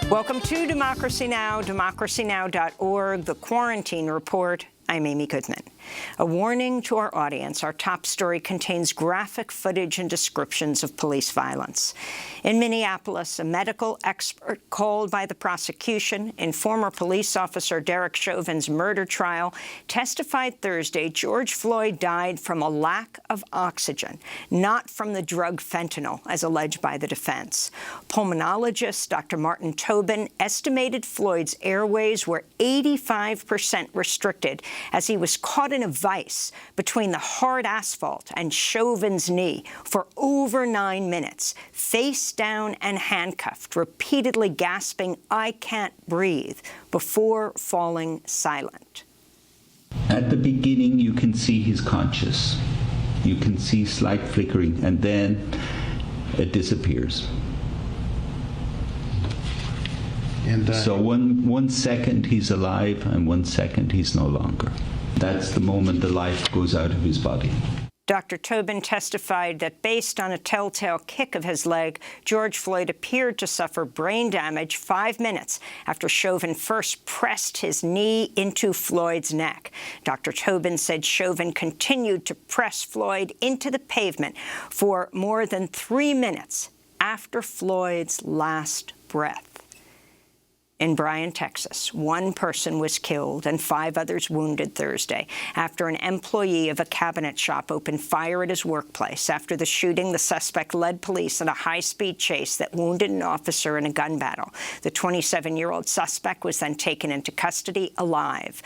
Welcome to Democracy Now!, democracynow.org, the Quarantine Report. I'm Amy Goodman. A warning to our audience. Our top story contains graphic footage and descriptions of police violence. In Minneapolis, a medical expert called by the prosecution in former police officer Derek Chauvin's murder trial testified Thursday George Floyd died from a lack of oxygen, not from the drug fentanyl, as alleged by the defense. Pulmonologist Dr. Martin Tobin estimated Floyd's airways were 85% restricted as he was caught in a vise between the hard asphalt and Chauvin's knee for over 9 minutes, face down and handcuffed, repeatedly gasping, "I can't breathe," before falling silent. At the beginning, you can see he's conscious. You can see slight flickering, and then it disappears. And so one second he's alive, and 1 second he's no longer. That's the moment the life goes out of his body. Dr. Tobin testified that based on a telltale kick of his leg, George Floyd appeared to suffer brain damage 5 minutes after Chauvin first pressed his knee into Floyd's neck. Dr. Tobin said Chauvin continued to press Floyd into the pavement for more than 3 minutes after Floyd's last breath. In Bryan, Texas, 1 person was killed and 5 others wounded Thursday after an employee of a cabinet shop opened fire at his workplace. After the shooting, the suspect led police in a high-speed chase that wounded an officer in a gun battle. The 27-year-old suspect was then taken into custody alive.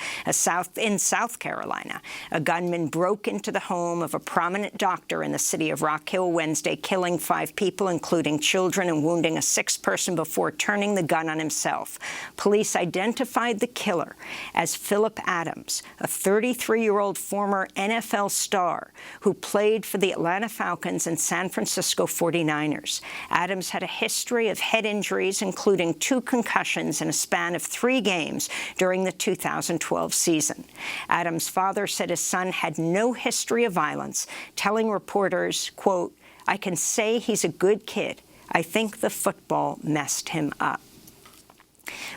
In South Carolina, a gunman broke into the home of a prominent doctor in the city of Rock Hill Wednesday, killing 5 people, including children, and wounding a 6th person before turning the gun on himself. Police identified the killer as Philip Adams, a 33-year-old former NFL star who played for the Atlanta Falcons and San Francisco 49ers. Adams had a history of head injuries, including 2 concussions in a span of 3 games during the 2012 season. Adams' father said his son had no history of violence, telling reporters, quote, "I can say he's a good kid. I think the football messed him up."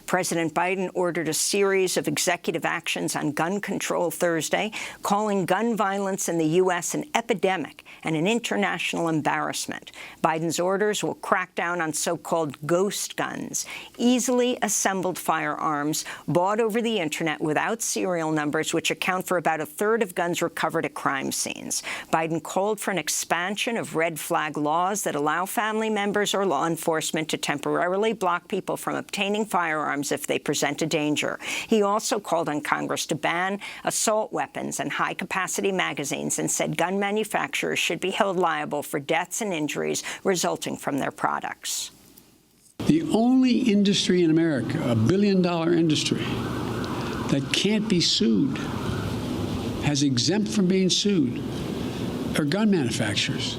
President Biden ordered a series of executive actions on gun control Thursday, calling gun violence in the U.S. an epidemic and an international embarrassment. Biden's orders will crack down on so-called ghost guns, easily assembled firearms bought over the Internet without serial numbers, which account for about 1/3 of guns recovered at crime scenes. Biden called for an expansion of red flag laws that allow family members or law enforcement to temporarily block people from obtaining firearms if they present a danger. He also called on Congress to ban assault weapons and high-capacity magazines and said gun manufacturers should be held liable for deaths and injuries resulting from their products. The only industry in America, a billion-dollar industry, that can't be sued, has exempt from being sued, are gun manufacturers.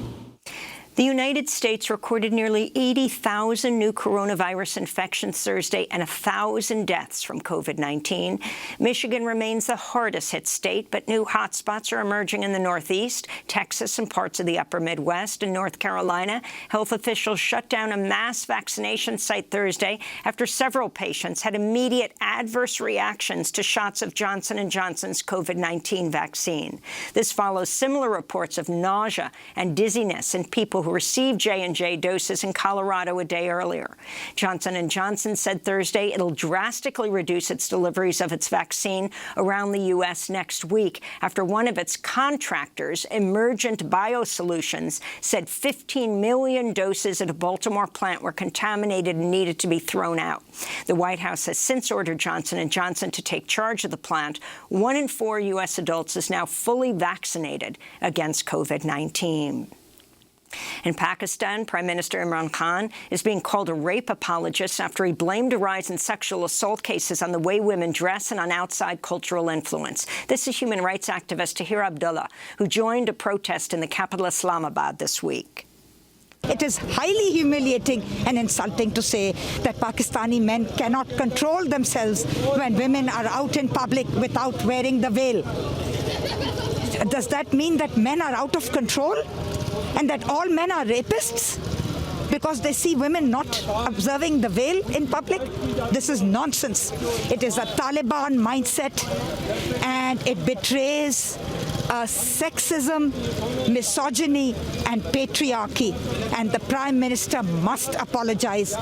The United States recorded nearly 80,000 new coronavirus infections Thursday and 1,000 deaths from COVID-19. Michigan remains the hardest-hit state, but new hotspots are emerging in the Northeast, Texas, and parts of the upper Midwest. In North Carolina, health officials shut down a mass vaccination site Thursday after several patients had immediate adverse reactions to shots of Johnson & Johnson's COVID-19 vaccine. This follows similar reports of nausea and dizziness in people who received J&J doses in Colorado a day earlier. Johnson & Johnson said Thursday it'll drastically reduce its deliveries of its vaccine around the U.S. next week after one of its contractors, Emergent Biosolutions, said 15 million doses at a Baltimore plant were contaminated and needed to be thrown out. The White House has since ordered Johnson & Johnson to take charge of the plant. 1 in 4 U.S. adults is now fully vaccinated against COVID-19. In Pakistan, Prime Minister Imran Khan is being called a rape apologist after he blamed a rise in sexual assault cases on the way women dress and on outside cultural influence. This is human rights activist Tahir Abdullah, who joined a protest in the capital Islamabad this week. It is highly humiliating and insulting to say that Pakistani men cannot control themselves when women are out in public without wearing the veil. Does that mean that men are out of control and that all men are rapists? because they see women not observing the veil in public. This is nonsense. It is a Taliban mindset, and it betrays sexism, misogyny, and patriarchy. And the Prime Minister must apologize.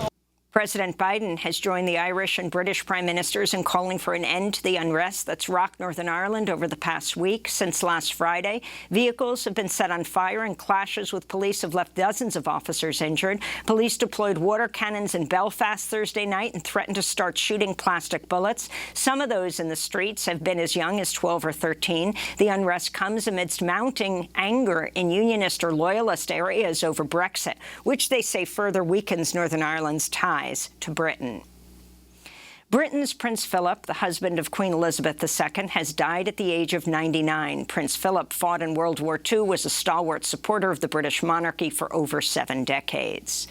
President Biden has joined the Irish and British prime ministers in calling for an end to the unrest that's rocked Northern Ireland over the past week. Since last Friday, vehicles have been set on fire and clashes with police have left dozens of officers injured. Police deployed water cannons in Belfast Thursday night and threatened to start shooting plastic bullets. Some of those in the streets have been as young as 12 or 13. The unrest comes amidst mounting anger in unionist or loyalist areas over Brexit, which they say further weakens Northern Ireland's ties to Britain. Britain's Prince Philip, the husband of Queen Elizabeth II, has died at the age of 99. Prince Philip fought in World War II, was a stalwart supporter of the British monarchy for over 7 decades.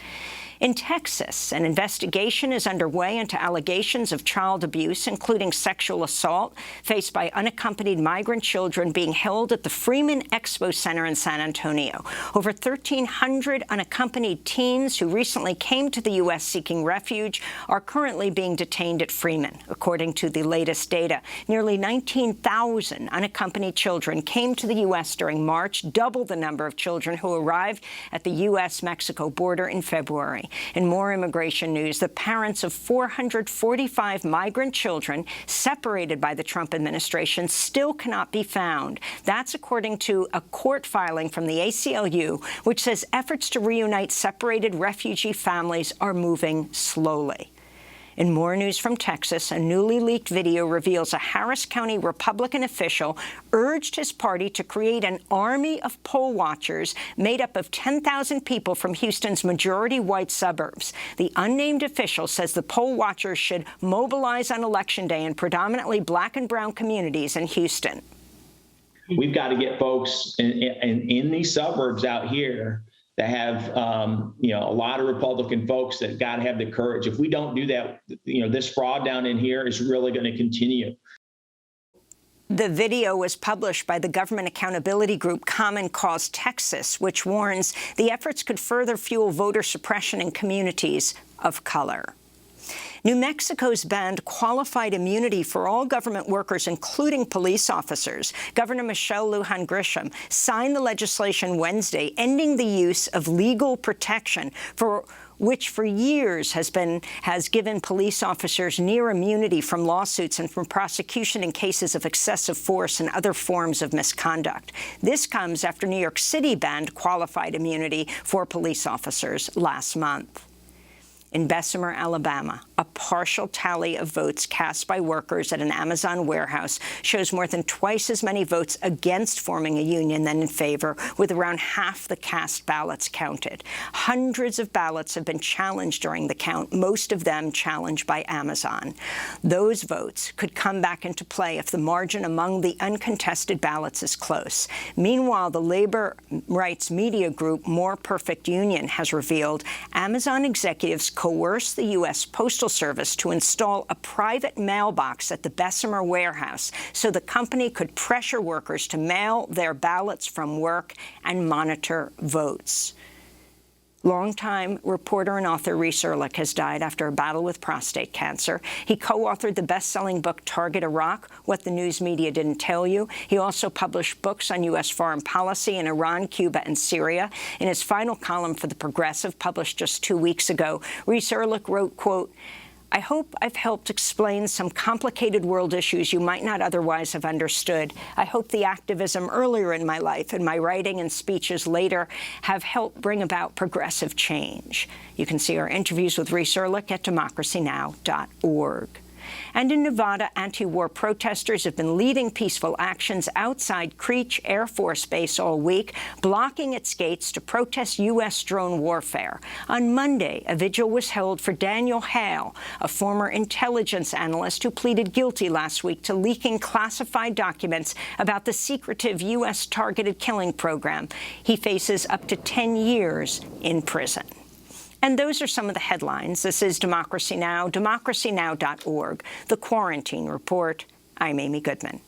In Texas, an investigation is underway into allegations of child abuse, including sexual assault, faced by unaccompanied migrant children being held at the Freeman Expo Center in San Antonio. Over 1,300 unaccompanied teens who recently came to the U.S. seeking refuge are currently being detained at Freeman. According to the latest data, nearly 19,000 unaccompanied children came to the U.S. during March, double the number of children who arrived at the U.S.-Mexico border in February. In more immigration news, the parents of 445 migrant children separated by the Trump administration still cannot be found. That's according to a court filing from the ACLU, which says efforts to reunite separated refugee families are moving slowly. In more news from Texas, a newly leaked video reveals a Harris County Republican official urged his party to create an army of poll watchers made up of 10,000 people from Houston's majority-white suburbs. The unnamed official says the poll watchers should mobilize on Election Day in predominantly black and brown communities in Houston. We've got to get folks in these suburbs out here that have, a lot of Republican folks that got to have the courage. If we don't do that, this fraud down in here is really going to continue. The video was published by the government accountability group Common Cause Texas, which warns the efforts could further fuel voter suppression in communities of color. New Mexico's banned qualified immunity for all government workers, including police officers. Governor Michelle Lujan Grisham signed the legislation Wednesday, ending the use of legal protection which for years has given police officers near immunity from lawsuits and from prosecution in cases of excessive force and other forms of misconduct. This comes after New York City banned qualified immunity for police officers last month. In Bessemer, Alabama, a partial tally of votes cast by workers at an Amazon warehouse shows more than twice as many votes against forming a union than in favor, with around half the cast ballots counted. Hundreds of ballots have been challenged during the count, most of them challenged by Amazon. Those votes could come back into play if the margin among the uncontested ballots is close. Meanwhile, the labor rights media group More Perfect Union has revealed Amazon executives coerced the U.S. Postal Service to install a private mailbox at the Bessemer warehouse so the company could pressure workers to mail their ballots from work and monitor votes. Longtime reporter and author Reese Erlich has died after a battle with prostate cancer. He co-authored the best-selling book Target Iraq, What the News Media Didn't Tell You. He also published books on U.S. foreign policy in Iran, Cuba, and Syria. In his final column for The Progressive, published just 2 weeks ago, Reese Erlich wrote, quote, "I hope I've helped explain some complicated world issues you might not otherwise have understood. I hope the activism earlier in my life and my writing and speeches later have helped bring about progressive change." You can see our interviews with Reese Erlich at democracynow.org. And in Nevada, anti-war protesters have been leading peaceful actions outside Creech Air Force Base all week, blocking its gates to protest U.S. drone warfare. On Monday, a vigil was held for Daniel Hale, a former intelligence analyst who pleaded guilty last week to leaking classified documents about the secretive U.S. targeted killing program. He faces up to 10 years in prison. And those are some of the headlines. This is Democracy Now!, democracynow.org, The Quarantine Report. I'm Amy Goodman.